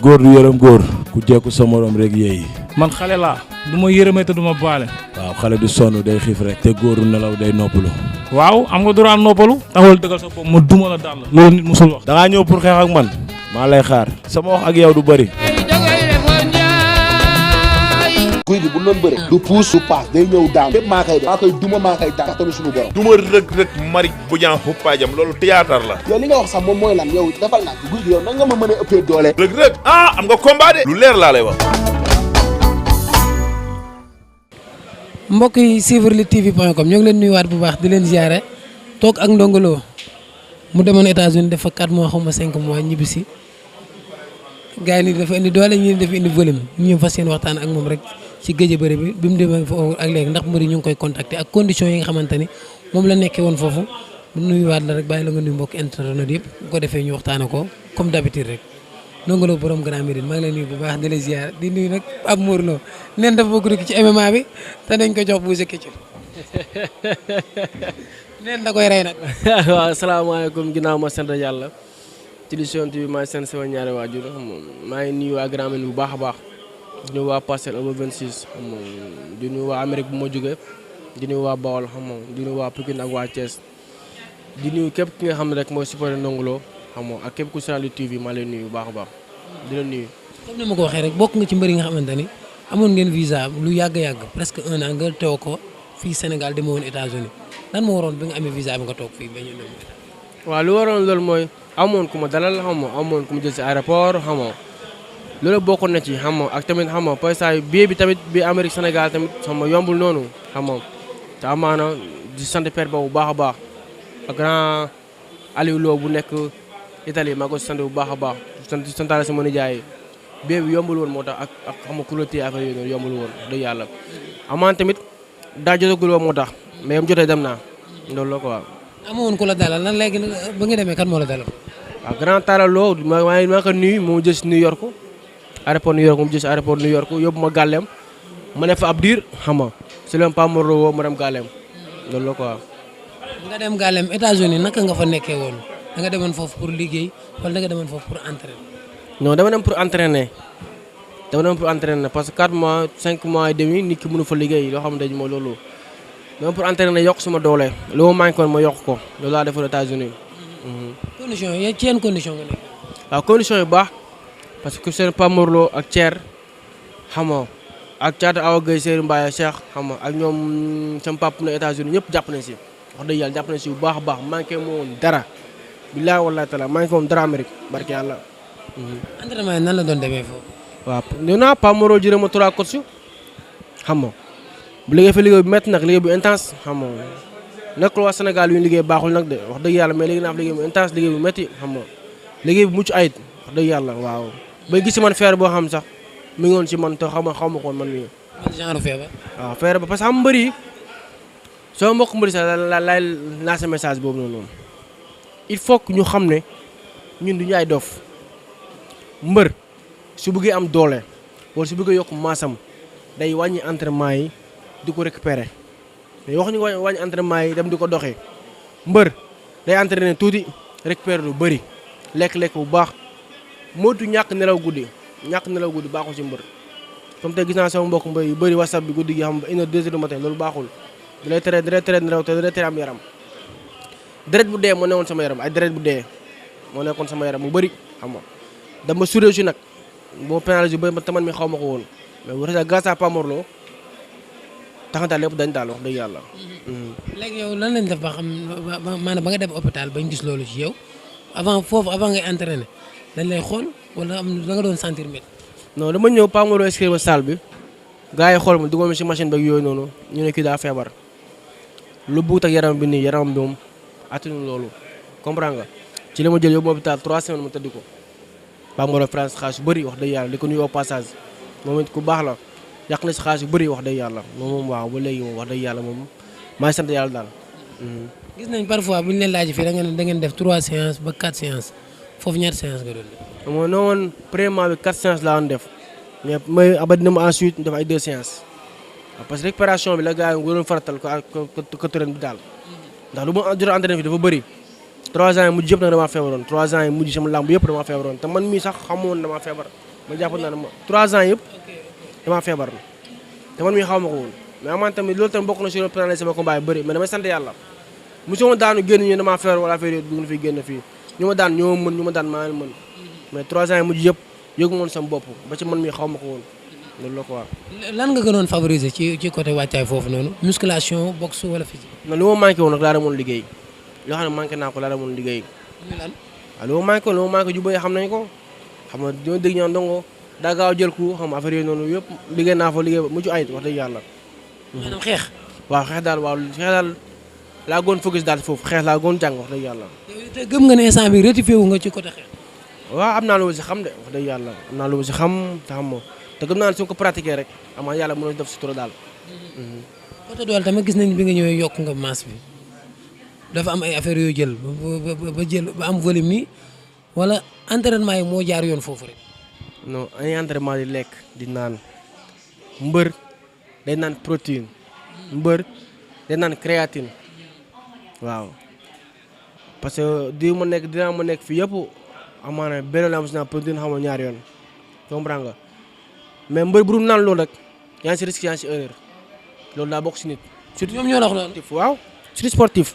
góor du yërëm góor ku jekku sa morom rek yeey. man xale laa du ma yërëmee te du ma baale. waaw xale du sonn day xiif rek te góoru nelaw day noppalu. waaw am nga droit noppalu. taxawal dëggal sa bopp ma duma la daal la loolu nit musul wax. da ngaa ñëw pour xeex ak man maa lay xaar sama wax ak yow du bëri. guy gi bu doon bëre du puus du paas day ñëw daan lépp maa koy def maa koy duma maa koy daan tamit suñu borom duma rëg mari bu ñaa xuppaajam loolu théâtre la yow li nga wax sax moom mooy lan yow defal naa guy gi yow nan nga ma mën a ëppee doole rëg am nga combat de lu leer laa lay wax. mbokk yi suivre luttetv.com ñoo ngi leen nuyuwaat bu baax di leen ziare toog ak Ndongo Lo mu demoon États-Unis def fa 4 mois xaw ma 5 mois ñibbisi gars yi ni dafa indi doole ñi dafa indi volume ñu fas yéene waxtaan ak moom rek ci géej a bëri bi mu demee foofu ak léegi ndax mbëri ñu ngi koy contacter ak conditions yi nga xamante ni moom la nekkee woon foofu nuyuwaat la rek bàyyi la nga nuyu mbokk internet yëpp bu ko defee ñu waxtaane ko comme d'habitude rek Ndongo Lo borom Grand Médine maa ngi lay nuyu bu baax di la ziar di nuyu nag ab Mor Lo neen dafa bëgg rek ci MMA bi te nañ ko jox bu sëkk ci neen da koy rey nag. waaw asalaamaaleykum ginnaaw ma sant yàlla ci émission bi maa ngi sant sama ñaari waajur maa ngi nuyu waa Grand Médine bu baax a baax di nuyu waa Parcelles Unité 26 di nuyu waa Amérique bu ma jógee di nuyu waa Bawol di nuyu waa Pikine ak waa Thiès di nuyu képp ki nga xam ne rek mooy supporter Ndongo Lo ak képp ku seetaan Lutte TV maa lay nuyu bu baax a baax di la nuyu. comme ni ma ko waxee rek bokk nga ci mbër yi nga xamante ni amoon ngeen visa lu yàgg-yàgg presque 1 an nga teew ko fii Sénégal demee woon États-Unis lan moo waroon bi nga amee visa bi nga toog fii ba ñu dem. waaw lu waroon loolu mooy amoon ku ma dalal amoon ku ma jël si aéroport loolu bokkoon na ci ak tamit paysaay bii bi tamit bi Amérique Sénégal tamit yombul noonu te amaana di sant père ba bu baax a baax ak grand Aliou Lo bu nekk Italie maa ko sant bu baax a baax di santaale sama nijaay bii bi yombul woon moo tax ak kuréel affaire yooyu noonu yombul woon dëgg yàlla amaan tamit daa jotagul woon moo tax mais mu jotee dem naa loolu la quoi. amoon ku la dalal lan léegi ba nga demee kan moo la dalal. waaw grand Talla Lo maa ko nuyu moo jël si New York aéroport New York mu jël si aéroport New York yóbbu ma gàlleem ma ne fa ab diir si leen Pa Mor Lo woo ma dem gàlleem loolu la quoi. nga dem gàlleem États-Unis naka nga fa nekkee woon da nga demoon foofu pour liggéey wala da nga demoon foofu pour entraîner. non dama dem pour entraîner parce que 4 mois 5 mois et demi nit ki mënu fa liggéey loo xamante ni mooy loolu. dama pour entraîner yokk suma doole lu ma manqué woon ma yokk ko loolu laa defoon États-Unis. condition yi ci yenn condition nga nekk. waaw condition yu baax parce que seen Pa Mor Lo ak Thier ak Thiata Awa Gueye Seydou Mbaye Cheikh ak ñoom sama papa na États-Unis ñëpp jàpp nañ si wax dëgg yàlla jàpp nañ si bu baax a baax manqué moo woon dara billaahi wallaahi taala manqué woon dara Amérique barke yàlla. entraînement yi nan la doon demee foofu. waaw nee naa Pa Mor Lo jërë ma 3 coach bu liggéey fa liggéey bu métti nag liggéey bu intense nekkul waa Sénégal yu ñu liggéey baaxul nag de wax dëgg yàlla mais léegi naa fa liggéey bu intense liggéey bu métti liggéey bu mucc ayit wax dëgg yàlla waaw bay gis si man feer boo xam sax mi ngi woon si man te xaw ma ko woon man mii. genre feebar. waaw feer ba parce que mbër yi soo mbokk mbër sax laay lancer message boobu noonu il faut que ñu xam ne ñun du ñu ay dof mbër su bëggee am doole wala su bëggee yokk maasam day wàññi entraînement yi. di ko récupérer mais waxuñu wàññi entraînement yi dem di ko doxee mbër day entraîner tuuti récupérer lu bëri lekk-lekk bu baax moytu ñàkk nelaw guddi baaxul ci mbër comme tey gis naa sama mbokk mbër yu bëri whatsapp bi guddi gi xam ba 1 heure 2 heures du matin loolu baaxul da lay tere nelaw te da lay tere am yaram deret bu dee moo newoon sama yaram ay deret bu dee moo nekkoon sama yaram bu bëri dama suré si nag boo pénalisé yu bëri te man mi xaw ma ko woon mais bu resa grâce à Pa Mor Lo tax daal lépp dañ daal wax dëgg yàlla. léegi yow lan lañ def ba xam maanaam ba nga dem hôpital bañ gis loolu ci yow avant ngay entraîner dañ lay xool wala da nga doon sentir métti. non dama ñëw Pa Mor Lo inscrire ma salle bi gars yi xool ma dugal ma si machine beeg yooyu noonu ñu ne kii daa feebar lu buut ak yaram bi nii yaram bi moom attanu loolu comprendre nga ci la ma jël yóbbu ma hôpital 3 semaines mu tëdd ko Pa Mor Lo France xaalis yu bëri wax dëgg yàlla di ko nuyu au passage moom it ku baax la. yàq na si xaalis yu bëri wax dëgg yàlla moom waaw ba léegi moom wax dëgg yàlla moom maa ngi sant yàlla daal. gis nañ parfois bu ñu leen laaj fii da ngeen def 3 séances ba 4 séances foofu ñaata séances nga doon def. moo ne woon premièrement bi 4 séances laa doon def mais may abadi na ma ensuite def ay 2 séances parce que récupération bi la gars yi nga doon faratal ko tërën bi daal ndax lu ma jot a entraîné fi dafa bëri 3 ans yi mujj yëpp nag damaa feebaroon 3 ans yi mujj sama làmb yëpp damaa feebaroon te man mii sax xamoon damaa feebar ma jàpp naa ne 3 ans yëpp damaa feebar na te man mii xaw ma ko woon mais amaan tamit loolu tamit bokk na si loolu pénalisé sama combat yu bëri mais damay sant yàlla mosuma daanu génn ñu damaa feebar wala affaire yooyu dugg na fi génn fii ñu ma daan ñoo mën ñu ma daan maa mën mais 3 ans yi mujj yëpp yëgu moon sama bopp ba ci man mii xaw ma ko woon loolu la quoi. lan nga gënoon favoriser ci côté wàccaay foofu noonu musculation boxe wala physique. non li ma manqué woon nag laa demoon liggéey loo xam ne manqué naa ko laa demoon liggéey. lan. waaw li ma manqué woon li ma manqué ju bëri xam nañ ko xam nga ñoo dégg ñaan dongo daa gaaw jël ku xam nga affaire yooyu noonu yëpp liggéey naa fa liggéey ba mucc ayib wax dëgg yàlla. maanaam xeex. waaw xeex daal laa goon focus daal foofu xeex laa goon jàng wax dëgg yàlla. te gëm nga ne instant bi rectifié wu nga ci côté xeex. waaw am naa lu ma si xam de wax dëgg yàlla am naa lu ma si xam te xam nga te gëm naa ne su ma ko pratiqué rek amaa yàlla mën na def si trop daal. côté doole tamit gis nañ bi nga ñëwee yokk nga masse bi dafa am ay affaires yoo jël ba am volume yi wala entraînement yi moo jaar yoon foofu rek. non ay entraînement di lekk di naan mbër day naan protéine mbër day naan créatine waaw parce que dinaa ma nekk fii yëpp amaana benn la am si naan protéine xam nga ñaari yoon comprends nga mais mbër bu dul naan loolu rek yaa ngi si risque yaa ngi si erreur loolu daa bokk si nit. surtout ñoom ñoo la wax loolu. waaw surtout sportif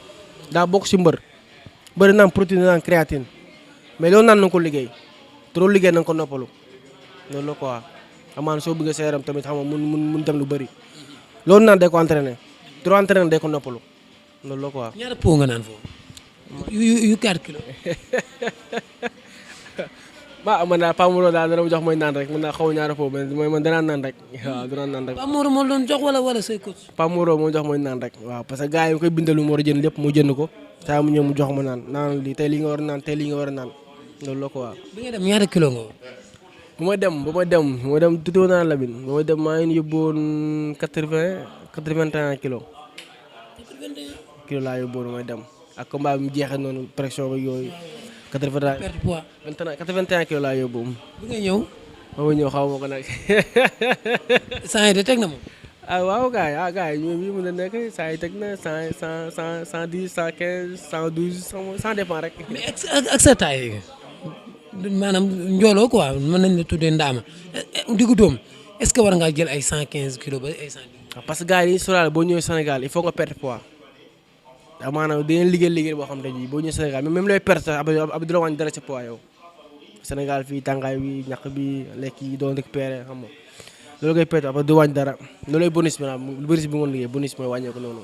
daa bokk si mbër mbër naan protéine naan créatine mais loolu naan na ko liggéey te loolu liggéey na nga ko noppalu loolu la quoi amaana soo bëggee sa yaram tamit xam nga mun dem lu bëri loolu naan day ko entraîné trop entraîné day ko noppalu loolu la quoi. ñaata pot nga naan foofu. yu 4 kilos. waaw man daal Pape Moro daal dana ma jox mooy naan rek man daal xaw ma ñaata pot mooy man danaa naan rek waaw danaa naan rek. Pape Moro moo doon jox wala say coach. Pape Moro moo jox mooy naan rek waaw parce que gars yi koy bindal lu mu war a jënd lépp mu jënd ko saa mu ñëw mu jox ma naan lii tey lii nga war a naan tey lii nga war a naan loolu la quoi. bi nga dem ñaata kilo nga woon. bu ma dem tuuti woon naa Lamine bu ma dem maa ngi yóbbuwoon 81 kilos. 81 kilos laa yóbbuwoon bu may dem ak combat bi mu jeexee noonu pression ba yooyu. 81 perte poids. 81 kilos laa yóbbu. bi nga ñëw. ba ma ñëw xaw ma ko nag. saa yi de teg na moom. waaw gars yi ñoom yi mën a nekk saa yi teg na 110 115 112 100 dépend rek. mais ak sa taille maanaam njooloo quoi mën nañ la tuddee ndaama diggu doom est-ce que war ngaa jël ay 115 kilos ba ay 110. parce que gars yi dañuy sóoraale boo ñëwee Sénégal il faut nga perte poids. maanaam dinañ liggéey boo xam ne bii boo ñëwee Sénégal même looy perte sax ab du la wàññi dara sa poids yow. Sénégal fii tàngaay bi ñàkk bi lekk yi doon récupéré xam nga loolu ngay perte après du wàññi dara loolay bonus bi maanaam bonus bi ngoon liggéey bonus mooy wàññeeku noonu.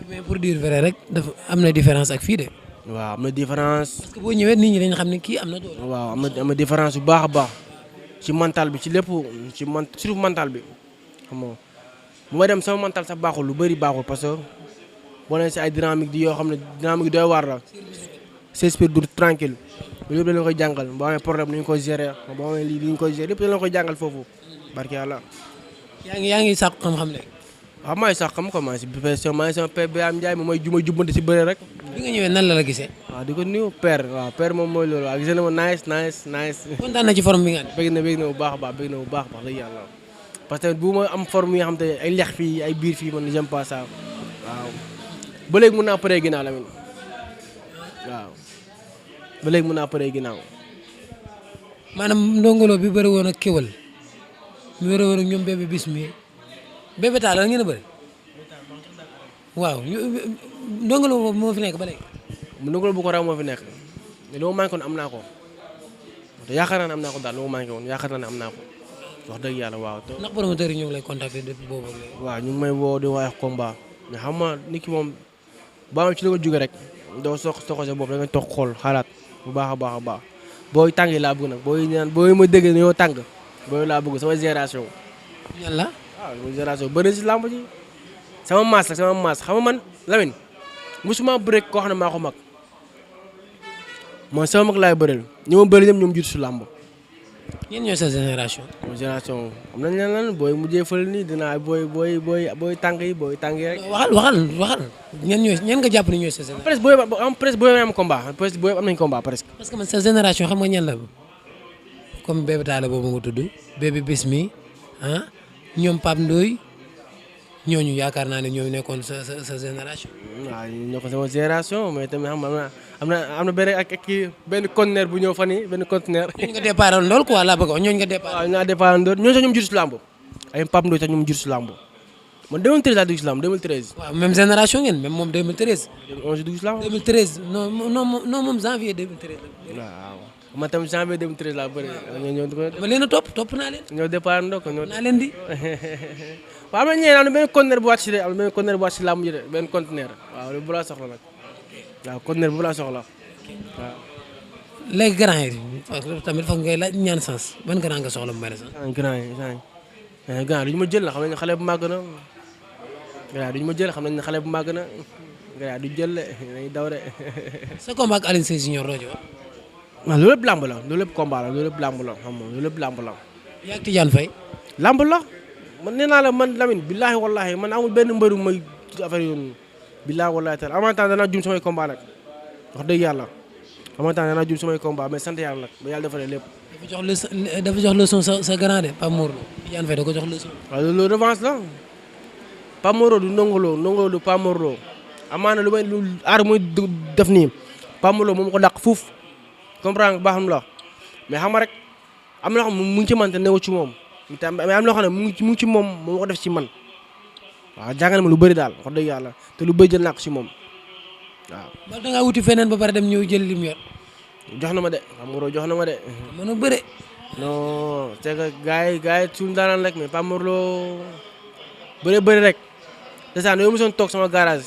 mais pour dire vrai rek dafa am na différence ak fii de. waaw am na différence. parce que boo ñëwee nit ñi dañ xam ne kii am na doole. waaw am na différence bu baax a baax ci mental bi ci lépp surtout mental bi xam nga bu may dem sama mental sax baaxul lu bëri baaxul parce que boo nee si ay dynamique di yoo xam ne dynamique doy waar la. c'est esprit du tranquille loolu yëpp dañ la koy jàngal boo amee problème ni ñu koy gérer boo amee lii ni ñu koy gérer lépp dañ la koy jàngal foofu barke yàlla. yaa ngi sàkku xam-xam léegi. waaw maa ngi sax xam ko maa ngi si profession maa ngi sama père Birame Ndiaye moom mooy jubbante si bëre rek. bi nga ñëwee nan la gisee. waaw di ko nuyu père waaw père moom mooy loolu waaw gis na ma nice. kontaan na ci forme bi nga am. bëgg na bu baax a baax bëgg na bu baax wax dëgg yàlla parce que bu ma am forme yi nga xam te ay lex fii ay biir fii man j'aime pas ça waaw ba léegi mën naa paree ginnaaw la waaw ba léegi mën naa paree ginnaaw. maanaam ndongolo bi bëri woon ak kéwal mi bëri woon ak ñoom bébé bis mi bébé taal la ngeen a bëri waaw ndongolo boobu moo fi nekk ba léegi. ndongolo bu ko raw moo fi nekk mais li ma manqué woon am naa ko te yaakaar naa ne am naa ko daal li ma manqué woon yaakaar naa ne am naa ko wax dëgg yàlla waaw. ndax promoteur yi ñu ngi lay contacter depuis boobu léegi. waaw ñu ngi may woo di wax combat mais xam nga nit ki moom baa ci la nga jóge rek doo soxla boobu da nga toog xool xalaat bu baax a baax booy tàng yi laa bëgg nag booy ma dégg dañoo tàng booy laa bëgg sama génération. ñan la. waaw sama génération bëri si làmb ji sama maas xam nga man Lamine musuma bëre koo xam ne maa ko mag mooy sama mag laay bëreel ñi ma bëri ñoom jiitu si làmb. ñenn ñooy sa génération. sama génération am nañ leen lan booy mujjee fële nii dinaa booy tàng yi rek. waxal ñan nga jàpp ni ñooy sa génération. presque booy am combat presque booy am nañ combat presque. parce que man sa génération xam nga ñan la comme bébé Talla boobu nga tudd bébé Bismi ñoom Pape Ndoye ñooñu yaakaar naa ne ñoo nekkoon sa génération. waaw ñu nekkoon sama génération mais tamit xam nga am na benn ak kii benn conteneur bu ñëw fan yii benn conteneur. ñooñu nga départ lool quoi laa bëgg ñooñu nga départ. waaw ñu nga départ lool ñooñu sax ñoom jur si làmb ay Pape Ndoye sax ñoom jur si làmb man 2013 laa dugg si làmb 2013. waaw même génération ngeen même moom 2013. 2011 dugg si làmb. 2013 non moom janvier 2013 la. waaw man tamit janvier 2013 laa bëri. dama leen a topp naa leen. ñoo départ ndok ñoo. naa leen di. waaw am na ñeneen am na benn conteneur bu wàcc si de am na benn conteneur bu wàcc si làmb ji de benn conteneur waaw loolu bu laa soxla nag waaw conteneur bu laa soxla waaw. léegi grand yi tamit foog ngay laaj ñaan sens ban grand nga soxla mu bari sax. grand duñu ma jël la xam nañ ne xale bu màgg na grand duñu ma jël xam nañ ne xale bu màgg na grand duñu jël de dañuy daw de. sa combat ak Alioune Sèye Junior Rojo. waaw loolu lépp làmb la loolu lépp combat la loolu lépp làmb la xam nga loolu lépp làmb la. yaa ngi Tidiane Faye. làmb la man nee naa la man Lamine billaahi wallaahi man amul benn mbëru may affaire yoon billaahi wallaahi taala en même temps danaa jum samay combat nag wax dëgg yàlla en même temps danaa jum samay combat mais sant yàlla nag ba yàlla defalee lépp. dafa jox leçon sa grand de Pape Mor Lo Tidiane Faye da ko jox leçon. waaw loolu revanche la Pape Mor Lo du Ndongo Lo du Pape Mor Lo amaana lu aar muy def nii Pape Mor Lo moom ko dàq fuuf comprendre nga baax na la mais xam nga rek am na loo xam ne mu ngi ci man te newu ci moom mais am na loo xam ne mu ngi ci moom moo ko def ci man waaw jàngal ma lu bëri daal wax dëgg yàlla te lu bëri jël naa ko ci moom waaw. ba da ngaa wuti feneen ba pare dem ñëw jël lim yor. jox na ma de Pape Mor Lo jox na ma de. mën a bëre. non c'est que gars yi suñu daanaan rek mais Pape Mor Lo bëri rek desaan yow mosoon toog sama garage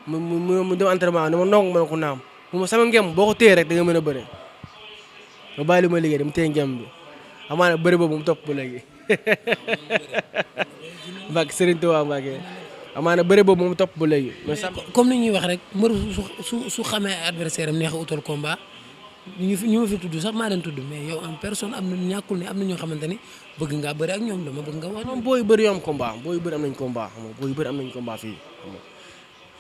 mu dem entraînement ne ma ndongo ma ne ko naam mu ma sama ngem boo ko téye rek da nga mën a bëre ma bàyyi li ma liggéey dama téye ngem bi amaana bëri boobu mu topp ba léegi Mbacke Serigne Touba Mbacke amaana bëri boobu mu topp ba léegi. mais comme ni ñuy wax rek mbër su xamee adversaire am neex a utal combat ñu ma fi tudd sax maa leen tudd mais yow en personne am na ñàkkul ne am na ñoo xamante ni bëgg ngaa bëri ak ñoom dama bëgg nga wax. moom booy bëri yoo am combat booy bëri am nañ combat xam nga booy bëri am nañ combat fii xam nga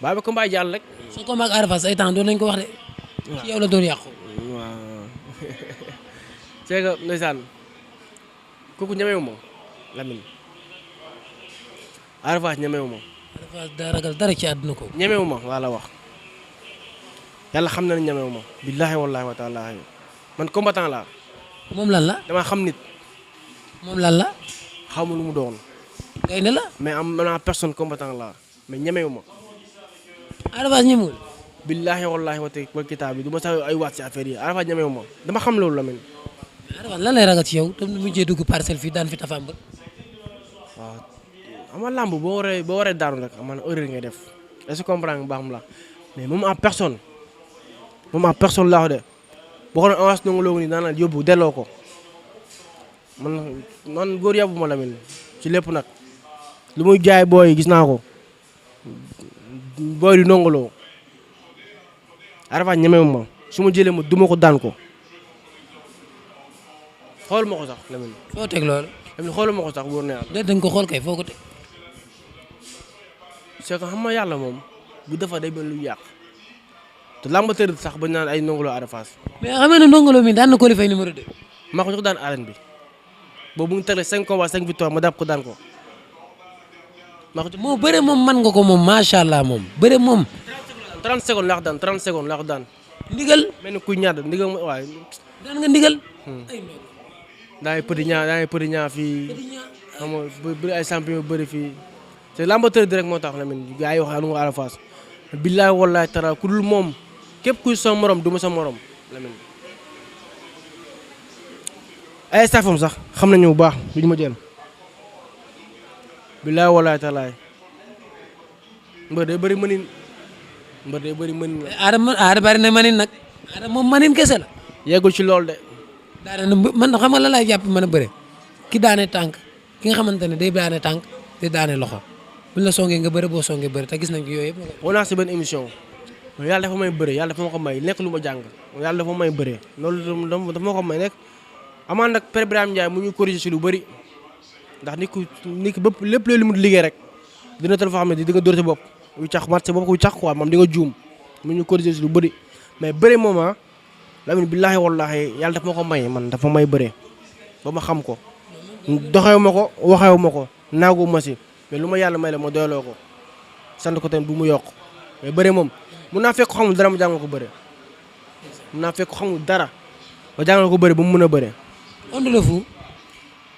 bàyyi ba combat jàll rek. sa combat ak Ada Fass ay temps doon nañ ko wax de. ci yow la doon yàqu. waaw c'est que ndeysaan kooku ñemewu ma Lamine Ada Fass ñemewu ma. Ada Fass daa ragal dara ci àdduna ko. ñemewu ma laa la wax yàlla xam na ne ñemewu ma billaahi wallaahi wa taala man combattant laa. moom lan la. dama xam nit. moom lan la. xaw ma lu mu doon. gaynde la. mais am na personne combattant laa mais ñemewu ma. Ada Fass ñemewul. billaahi wallaahi wa kitaab bi du ma sax ay waat si affaire yi Ada Fass ñemewu ma dama xam loolu la mel. Ada Fass lan lay ragal ci yow te mu mujjee dugg parcelle fii daan fi tafaam ba. waaw xam nga làmb boo waree daanu rek man erreur ngay def est-ce que comprendre nga baax mu la mais moom en personne laa ko de boo ko doon avance Ndongo Lo nii daan yóbbu delloo ko man góor yàbbu ma la mel ci lépp nag lu muy jaay booy gis naa ko booy di Ndongo Lo Ada Fass ñemewu ma su ma jëlee ma duma ko daan ko xool ma ko sax la mel. foo teg loolu. xool ma ko sax wóor na yàlla. déet dañ ko xool kay foo ko teg. c'est que xam nga yàlla moom bu defa day mel lu yàq te làmb tëdd sax ba naan ay Ndongo Lo Ada Fass. mais xam nga ne Ndongo Lo mi daan na qualifié numéro 2. maa ko jox daan arène bi boobu mu ngi tegle 5 combats 5 victoires ma dab ko daan ko. moo bëre moom man nga ko moom macha allah moom bëre moom. 30 secondes laa ko daan 30 secondes laa ko daan. ndigal. mel ni kuy ñaar ndigal waaye. daan nga ndigal. daa ngi petit ñaa fii xam nga bëri ay champion yu bëri fii te làmb tëdd rek moo tax la mel ni gars yi wax Ada Fass billaay wallaay tara ku dul moom képp kuy sa morom du ma sa morom la mel ni ay staffam sax xam nañu bu baax duñu ma jël billaay wallaay talaay mbër day bëri mënin Ada bari na mënin nag Ada moom mënin kese la yeggul ci loolu de daane man xam nga la laay jàpp mën a bëre ki daane tànk ki nga xamante ne day daane tànk day daane loxo buñ la songee nga bëre boo songee bëre te gis nañ ko yooyu yëpp. woo naa si benn émission yàlla dafa may bëre yàlla dafa ma ko may nekk lu ma jàng yàlla dafa may bëre loolu dafa ma ko may nekk amaan nag Père Birame Ndiaye mu ñu corriger si lu bëri ndax nit ki bépp lépp lu mu liggéey rek dina toll foo xam ne di nga dóor sa bopp yu cax mat sa bopp yu cax quoi moom di nga juum mu ñu corriger si lu bëri mais bëre moom Lamine billaahi wallaahi yàlla dafa ma ko may man dafa may bëre ba ma xam ko doxewu ma ko waxewu ma ko naagu ma si mais lu ma yàlla may la ma doyloo ko sant ko tamit bu mu yokk mais bëre moom mun naa fekk ko xamul dara ma jàngal ko bëre mun naa fekk ko xamul dara ma jàngal ko bëre ba mu mën a bëre. Onde le Fou.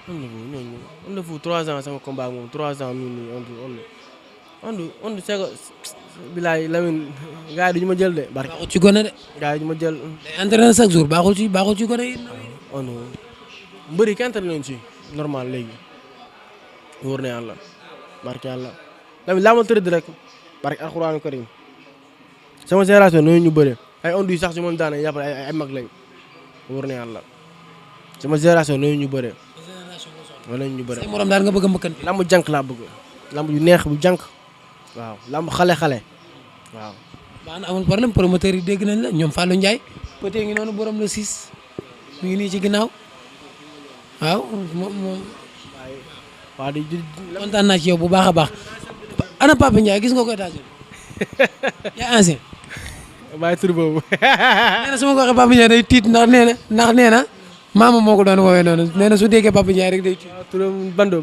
Onde le Fou 3 ans sama combat moom 3 ans nii Onde c'est que bilaay Lamine gars yi duñu ma jël de. baaxul ci gone de. gars yi duñu ma jël. day entraîné chaque jour baaxul ci gone yi. Onde mbëri kenn entraîné leen ci normal léegi wóor na yàlla barke yàlla Lamine laa ma tërëdd rek barke alxuraanu karim sama génération noonu ñu bëre ay Onde yu sax si moom daanaka yàpp ay mag lañ wóor na yàlla sama génération noonu ñu bëre. wala ñu bëre say morom daal nga bëgg a mbëkkante. lamb jànk laa bëgg lamb yu neex bu jànk waaw lamb xale waaw. baax na amul problème promoteur yi dégg nañ la ñoom Fallou Ndiaye peut-être ngi noonu borom la 6 mi ngi nii ci ginnaaw waaw moom. waaw di kontaan naa ci yow bu baax a baax. ana Papa Ndiaye gis nga ko États-Unis yaa ancien. bàyyi tur boobu. nee na su ma ko waxee Papa Ndiaye day tiit ndax nee na maama moo ko doon woowee noonu nee na su déggee Papa Ndiaye rek day tiit. waaw turam Bando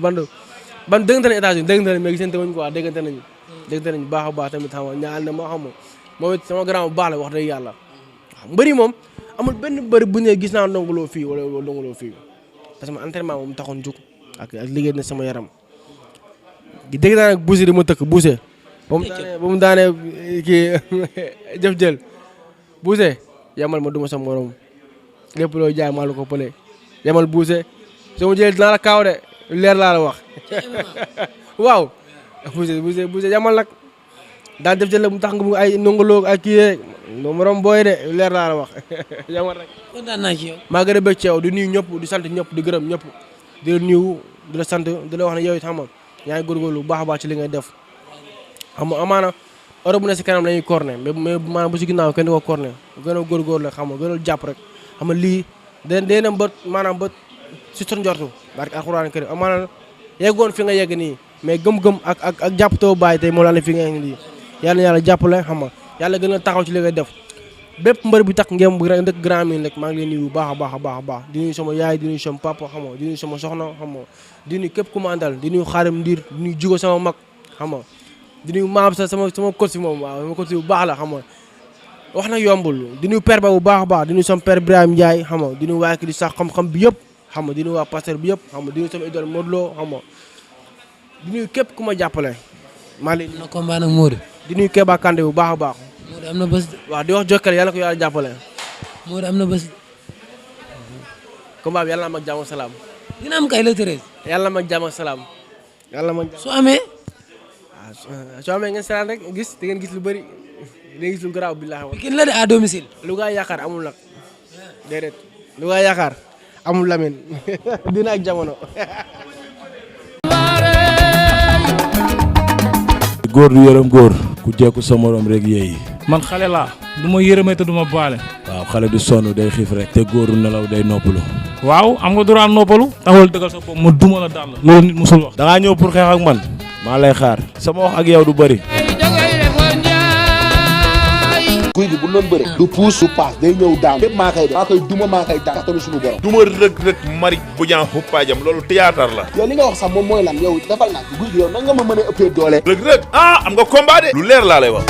déggante nañu États-Unis déggante nañu mais gisante wuñ quoi déggante nañu baax a baax tamit xam nga ñaan na moo xam moom it sama grand bu baax la wax dëgg yàlla waaw mbëri moom amul benn mbëri bu ne gis naa ndongoloo fii wala ndongoloo fii parce que entraînement moom taxoon jóg ak liggéey na sama yaram dégg naa nag buuse di ma tëkk buuse ba mu daanee kii jëf jël buuse yamal ma duma sama morom lépp loo jaay maa la ko pële yamal buuse soo ma jëlee dinaa la kaaw de leer laa la wax waaw buuse yamal nag daan def jël la mu tax nga mu ay nongoloo ak kii rek morom booy de leer laa la wax yamal rek. kontaan naa ci yow. maa gën a bëgg ci yow di nuyu ñëpp di sant ñëpp di gërëm ñëpp di la nuyu di la sant di la wax ne yow it xam nga yaa ngi góorgóorlu bu baax a baax ci li ngay def xam nga amaana Europe bu ne si kanam lañuy corné mais maanaam bu si ginnaaw kenn du ko corné gën a góorgóorlu xam nga gën a jàpp rek xam nga lii day dem ba maanaam ba si sot njortu barke alxuraan kër amaana yeggoon fi nga yegg nii mais gëm-gëm ak jàpp too bàyyi tey moo la ne fi nga yegg nii yàlla na yàlla jàppale xam nga yàlla gën a taxaw ci li ngay def bépp mbër bi tax ngeen bu dëkk Grand Médine rek maa ngi leen nuyu bu baax a baax di nuyu sama yaay di nuyu sama papa xam nga di nuyu sama soxna xam nga di nuyu képp ku ma àndal di nuyu xaarim ndiir di nuyu jigo sama mag xam nga di nuyu maam sa sama coach moom waaw sama coach bu baax la xam nga wax na yombul di nuyu père ba bu baax a baax di nuyu sama père Ibrahima Ndiaye xam nga di nuyu waa ki di sax xam-xam bi yëpp xam nga di nuyu waa pasteur bi yëpp xam nga di nuyu sama idole Modou Lo xam nga di nuyu képp ku ma jàppale maa leen na combat nag Modou. di nuyu Kéba Kandé bu baax a baax Modou am na bés. waaw di wax Jokkal yàlla ko yàlla jàppale Modou am na bés. combat bi yàlla na am ak jàmm ak salaam dina am kay le 13. yàlla na am ak jàmm ak salaam yàlla na am ak su amee. soo amee ngeen seetaan rek gis di ngeen gis lu bëri di ngeen gis lu garaaw billaahi wa Pikine la de à domicile. lu gaa yaakaar amul nag déedéet lu gaa yaakaar amul Lamine dina ak jamono. góor du yërëm góor ku jekku sa morom rek yeeyi. man xale laa du ma yërëmee te du ma baale. waaw xale du sonn day xiif rek. te góoru nelaw day noppalu. waaw am nga droit noppalu. taxawal dëggal sa bopp ma duma la daal la. loolu nit musul wax. da ngaa ñëw pour xeex ak man. maa lay xaar. sama wax ak yow du bëri. guy gi bu doon bëre du puus du paas day ñëw daan lépp maa koy def maa koy duma maa koy daan tamit suñu borom. duma rëg mari bu ñaa xuppaajam loolu théâtre la. yow li nga wax sax moom mooy lan yow defal naa guy gi yow nan nga ma mën a ëppee doole. rëg am nga combat de. lu leer laa lay wax.